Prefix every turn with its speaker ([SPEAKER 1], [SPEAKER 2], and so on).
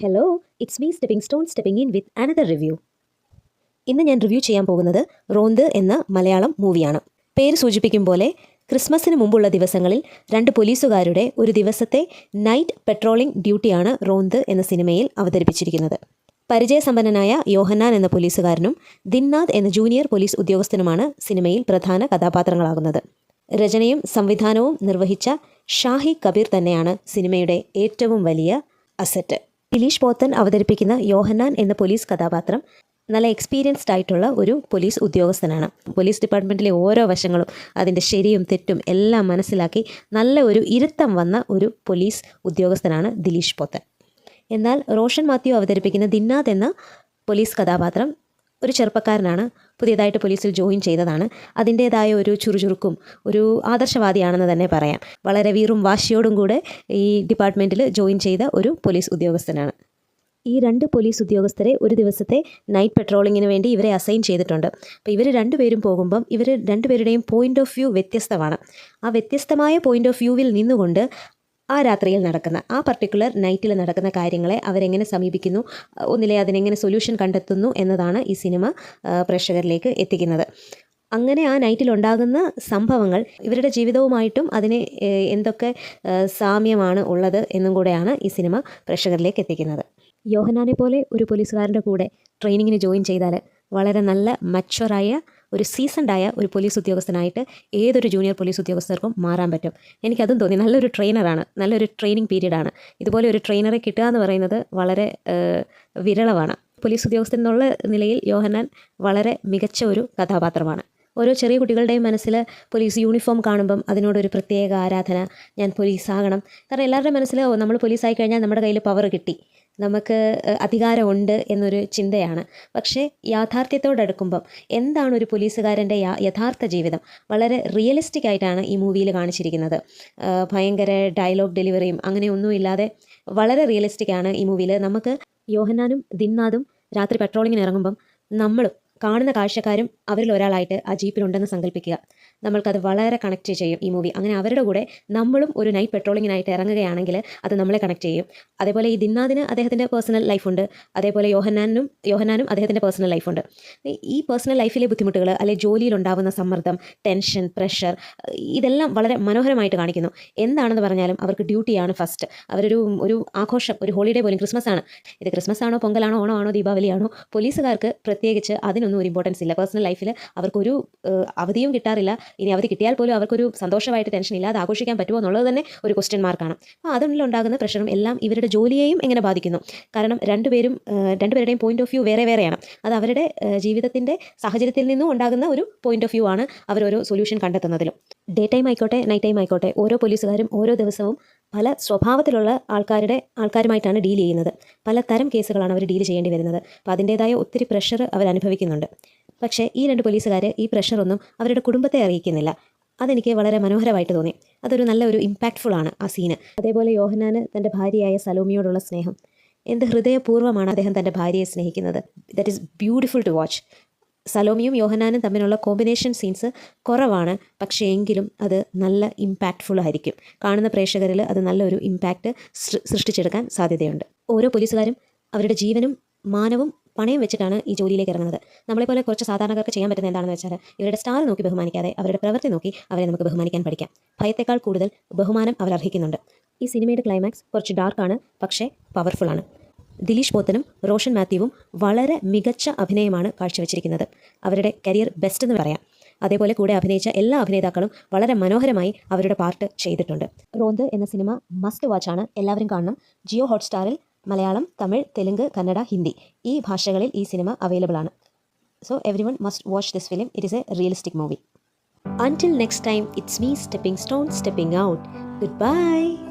[SPEAKER 1] Hello, it's me stepping stone stepping in with another review. ഇന്ന് ഞാൻ review ചെയ്യാൻ പോകുന്നത് റോന്ത് എന്ന മലയാളം മൂവിയാണ്. പേര് സൂചിപ്പിക്കും പോലെ ക്രിസ്മസിന് മുമ്പുള്ള ദിവസങ്ങളിൽ 2 പോലീസുകാരുടെ ഒരു ദിവസത്തെ നൈറ്റ് പെട്രോളിംഗ് ഡ്യൂട്ടിയാണ് റോന്ത് എന്ന സിനിമയിൽ അവതരിപ്പിച്ചിരിക്കുന്നത്. പരിചയസമ്പന്നനായ യോഹന്നാൻ എന്ന പോലീസുകാരനും ദിന്നാദ് എന്ന ജൂനിയർ പോലീസ് ഉദ്യോഗസ്ഥനുമാണ് സിനിമയിൽ പ്രധാന കഥാപാത്രങ്ങളാകുന്നത്. രചനയും സംവിധാനവും നിർവഹിച്ച ഷാഹി കബീർ തന്നെയാണ് സിനിമയുടെ ഏറ്റവും വലിയ അസറ്റ്. ദിലീഷ് പോത്തൻ അവതരിപ്പിക്കുന്ന യോഹന്നാൻ എന്ന പോലീസ് കഥാപാത്രം നല്ല എക്സ്പീരിയൻസ്ഡ് ആയിട്ടുള്ള ഒരു പോലീസ് ഉദ്യോഗസ്ഥനാണ്. പോലീസ് ഡിപ്പാർട്ട്മെൻറ്റിലെ ഓരോ വശങ്ങളും അതിൻ്റെ ശരിയും തെറ്റും എല്ലാം മനസ്സിലാക്കി നല്ല ഒരു ഇരുത്തം വന്ന ഒരു പോലീസ് ഉദ്യോഗസ്ഥനാണ് ദിലീഷ് പോത്തൻ. എന്നാൽ റോഷൻ മാത്യു അവതരിപ്പിക്കുന്ന ദിന്നാദ് എന്ന പോലീസ് കഥാപാത്രം ഒരു ചെറുപ്പക്കാരനാണ്, പുതിയതായിട്ട് പോലീസിൽ ജോയിൻ ചെയ്തതാണ്. അതിൻ്റേതായ ഒരു ചുറുചുറുക്കും ഒരു ആദർശവാദിയാണെന്ന് തന്നെ പറയാം. വളരെ വീറും വാശിയോടും കൂടെ ഈ ഡിപ്പാർട്ട്മെൻറ്റിൽ ജോയിൻ ചെയ്ത ഒരു പോലീസ് ഉദ്യോഗസ്ഥനാണ്. ഈ 2 പോലീസ് ഉദ്യോഗസ്ഥരെ ഒരു ദിവസത്തെ നൈറ്റ് പെട്രോളിങ്ങിന് വേണ്ടി ഇവരെ അസൈൻ ചെയ്തിട്ടുണ്ട്. അപ്പോൾ ഇവർ 2 പേരും പോകുമ്പം ഇവർ 2 പേരുടെയും പോയിൻ്റ് ഓഫ് വ്യൂ വ്യത്യസ്തമാണ്. ആ വ്യത്യസ്തമായ പോയിൻ്റ് ഓഫ് വ്യൂവിൽ നിന്നുകൊണ്ട് ആ രാത്രിയിൽ നടക്കുന്ന ആ പർട്ടിക്കുലർ നൈറ്റിൽ നടക്കുന്ന കാര്യങ്ങളെ അവരെങ്ങനെ സമീപിക്കുന്നു, ഒന്നിലെ അതിനെങ്ങനെ സൊല്യൂഷൻ കണ്ടെത്തുന്നു എന്നതാണ് ഈ സിനിമ പ്രേക്ഷകരിലേക്ക് എത്തിക്കുന്നത്. അങ്ങനെ ആ നൈറ്റിലുണ്ടാകുന്ന സംഭവങ്ങൾ ഇവരുടെ ജീവിതവുമായിട്ടും അതിന് എന്തൊക്കെ സാമ്യമാണ് ഉള്ളത് എന്നും കൂടെയാണ് ഈ സിനിമ പ്രേക്ഷകരിലേക്ക് എത്തിക്കുന്നത്. യോഹന്നാനെ പോലെ ഒരു പോലീസുകാരൻ്റെ കൂടെ ട്രെയിനിങ്ങിന് ജോയിൻ ചെയ്താൽ വളരെ നല്ല മച്ചുവറായ ഒരു സീസൺഡായ ഒരു പോലീസ് ഉദ്യോഗസ്ഥനായിട്ട് ഏതൊരു ജൂനിയർ പോലീസ് ഉദ്യോഗസ്ഥർക്കും മാറാൻ പറ്റും. എനിക്കതും തോന്നി. നല്ലൊരു ട്രെയിനറാണ്, നല്ലൊരു ട്രെയിനിങ് പീരീഡാണ്. ഇതുപോലെ ഒരു ട്രെയിനറെ കിട്ടുക എന്ന് പറയുന്നത് വളരെ വിരളമാണ്. പോലീസ് ഉദ്യോഗസ്ഥൻ എന്നുള്ള നിലയിൽ യോഹന്നാൻ വളരെ മികച്ച ഒരു കഥാപാത്രമാണ്. ഓരോ ചെറിയ കുട്ടികളുടെയും മനസ്സിൽ പോലീസ് യൂണിഫോം കാണുമ്പം അതിനോടൊരു പ്രത്യേക ആരാധന, ഞാൻ പോലീസാകണം. കാരണം എല്ലാവരുടെ മനസ്സിൽ നമ്മൾ പോലീസായി കഴിഞ്ഞാൽ നമ്മുടെ കയ്യിൽ പവർ കിട്ടി, നമുക്ക് അധികാരമുണ്ട് എന്നൊരു ചിന്തയാണ്. പക്ഷേ യാഥാർത്ഥ്യത്തോടടുക്കുമ്പം എന്താണ് ഒരു പോലീസുകാരൻ്റെ യഥാർത്ഥ ജീവിതം വളരെ റിയലിസ്റ്റിക് ആയിട്ടാണ് ഈ മൂവിയിൽ കാണിച്ചിരിക്കുന്നത്. ഭയങ്കര ഡയലോഗ് ഡെലിവറിയും അങ്ങനെയൊന്നുമില്ലാതെ വളരെ റിയലിസ്റ്റിക് ആണ് ഈ മൂവിയിൽ. നമുക്ക് യോഹന്നാനും ദിന്നാദും രാത്രി പെട്രോളിങ്ങിന് ഇറങ്ങുമ്പം നമ്മളും കാണുന്ന കാഴ്ചക്കാരും അവരിൽ ഒരാളായിട്ട് ആ ജീപ്പിലുണ്ടെന്ന് സങ്കല്പിക്കുക. നമ്മൾക്കത് വളരെ കണക്റ്റ് ചെയ്യും ഈ മൂവി. അങ്ങനെ അവരുടെ കൂടെ നമ്മളും ഒരു നൈറ്റ് പെട്രോളിങ്ങിനായിട്ട് ഇറങ്ങുകയാണെങ്കിൽ അത് നമ്മളെ കണക്റ്റ് ചെയ്യും. അതേപോലെ ഈ ദിന്നാദിന് അദ്ദേഹത്തിൻ്റെ പേഴ്സണൽ ലൈഫുണ്ട്, അതേപോലെ യോഹന്നാനും അദ്ദേഹത്തിൻ്റെ പേഴ്സണൽ ലൈഫുണ്ട്. ഈ പേഴ്സണൽ ലൈഫിലെ ബുദ്ധിമുട്ടുകൾ, അല്ലെങ്കിൽ ജോലിയിലുണ്ടാകുന്ന സമ്മർദ്ദം, ടെൻഷൻ, പ്രഷർ, ഇതെല്ലാം വളരെ മനോഹരമായിട്ട് കാണിക്കുന്നു. എന്താണെന്ന് പറഞ്ഞാലും അവർക്ക് ഡ്യൂട്ടിയാണ് ഫസ്റ്റ്. ഒരു ആഘോഷം, ഒരു ഹോളിഡേ പോലും, ക്രിസ്മസ് ആണ്. ഇത് ക്രിസ്മസ് ആണോ, പൊങ്കലാണോ, ഓണോ ആണോ, ദീപാവലിയാണോ, പോലീസുകാർക്ക് പ്രത്യേകിച്ച് അതിനൊന്നും ഒരു ഇമ്പോർട്ടൻസ് ഇല്ല. പേഴ്സണൽ ലൈഫിൽ അവർക്കൊരു അവധിയും കിട്ടാറില്ല. ഇനി അവധി കിട്ടിയാൽ പോലും അവർക്കൊരു സന്തോഷമായിട്ട് ടെൻഷൻ ഇല്ലാതെ ആഘോഷിക്കാൻ പറ്റുമോ എന്നുള്ളത് തന്നെ ഒരു ക്വസ്റ്റ്യൻ മാർക്കാണ്. അപ്പോൾ അതിനുണ്ടാകുന്ന പ്രഷറും എല്ലാം ഇവരുടെ ജോലിയെയും എങ്ങനെ ബാധിക്കുന്നു. കാരണം രണ്ടുപേരുടെയും പോയിന്റ് ഓഫ് വ്യൂ വേറെ വേറെയാണ്. അത് അവരുടെ ജീവിതത്തിൻ്റെ സാഹചര്യത്തിൽ നിന്നും ഉണ്ടാകുന്ന ഒരു പോയിന്റ് ഓഫ് വ്യൂ ആണ് അവരോരോ സൊല്യൂഷൻ കണ്ടെത്തുന്നതിലും. ഡേ ടൈം ആയിക്കോട്ടെ, നൈറ്റ് ടൈം ആയിക്കോട്ടെ, ഓരോ പോലീസുകാരും ഓരോ ദിവസവും പല സ്വഭാവത്തിലുള്ള ആൾക്കാരുമായിട്ടാണ് ഡീൽ ചെയ്യുന്നത്. പലതരം കേസുകളാണ് അവർ ഡീൽ ചെയ്യേണ്ടി വരുന്നത്. അപ്പോൾ അതിൻ്റേതായ ഒത്തിരി പ്രഷർ അവർ അനുഭവിക്കുന്നുണ്ട്. പക്ഷേ ഈ 2 പോലീസുകാർ ഈ പ്രഷറൊന്നും അവരുടെ കുടുംബത്തെ അറിയിക്കുന്നില്ല. അതെനിക്ക് വളരെ മനോഹരമായിട്ട് തോന്നി. അതൊരു നല്ലൊരു ഇമ്പാക്റ്റ്ഫുൾ ആണ് ആ സീന്. അതേപോലെ യോഹന്നാന് തൻ്റെ ഭാര്യയായ സലോമിയോടുള്ള സ്നേഹം, എന്ത് ഹൃദയപൂർവ്വമാണ് അദ്ദേഹം തൻ്റെ ഭാര്യയെ സ്നേഹിക്കുന്നത്. That is beautiful to watch. സലോമിയും യോഹന്നാനും തമ്മിലുള്ള കോമ്പിനേഷൻ സീൻസ് കുറവാണ്, പക്ഷേ എങ്കിലും അത് നല്ല ഇമ്പാക്റ്റ്ഫുൾ ആയിരിക്കും. കാണുന്ന പ്രേക്ഷകരിൽ അത് നല്ലൊരു ഇമ്പാക്റ്റ് സൃഷ്ടിച്ചെടുക്കാൻ സാധ്യതയുണ്ട്. ഓരോ പോലീസുകാരും അവരുടെ ജീവനും മാനവും പണയം വെച്ചിട്ടാണ് ഈ ജോലിയിലേക്ക് ഇറങ്ങുന്നത്. നമ്മളെപ്പോലെ കുറച്ച് സാധാരണക്കാർക്ക് ചെയ്യാൻ പറ്റുന്ന എന്താണെന്ന് വെച്ചാൽ ഇവരുടെ സ്റ്റാർ നോക്കി ബഹുമാനിക്കാതെ അവരുടെ പ്രവൃത്തി നോക്കി അവരെ നമുക്ക് ബഹുമാനിക്കാൻ പഠിക്കാം. ഭയത്തേക്കാൾ കൂടുതൽ ബഹുമാനം അവർ അർഹിക്കുന്നുണ്ട്. ഈ സിനിമയുടെ ക്ലൈമാക്സ് കുറച്ച് ഡാർക്കാണ്, പക്ഷേ പവർഫുൾ ആണ്. ദിലീഷ് പോത്തനും റോഷൻ മാത്യുവും വളരെ മികച്ച അഭിനയമാണ് കാഴ്ചവെച്ചിരിക്കുന്നത്. അവരുടെ കരിയർ ബെസ്റ്റ് എന്ന് പറയാം. അതേപോലെ കൂടെ അഭിനയിച്ച എല്ലാ അഭിനേതാക്കളും വളരെ മനോഹരമായി അവരുടെ പാർട്ട് ചെയ്തിട്ടുണ്ട്. റോന്ത് എന്ന സിനിമ മസ്റ്റ് വാച്ചാണ്, എല്ലാവരും കാണണം. ജിയോ ഹോട്ട്സ്റ്റാറിൽ മലയാളം, തമിഴ്, തെലുങ്ക്, കന്നഡ, ഹിന്ദി ഈ ഭാഷകളിൽ ഈ സിനിമ അവൈലബിൾ ആണ്. So everyone must watch this film. It is A realistic movie. Until next time, it's me stepping stone, stepping out. Goodbye.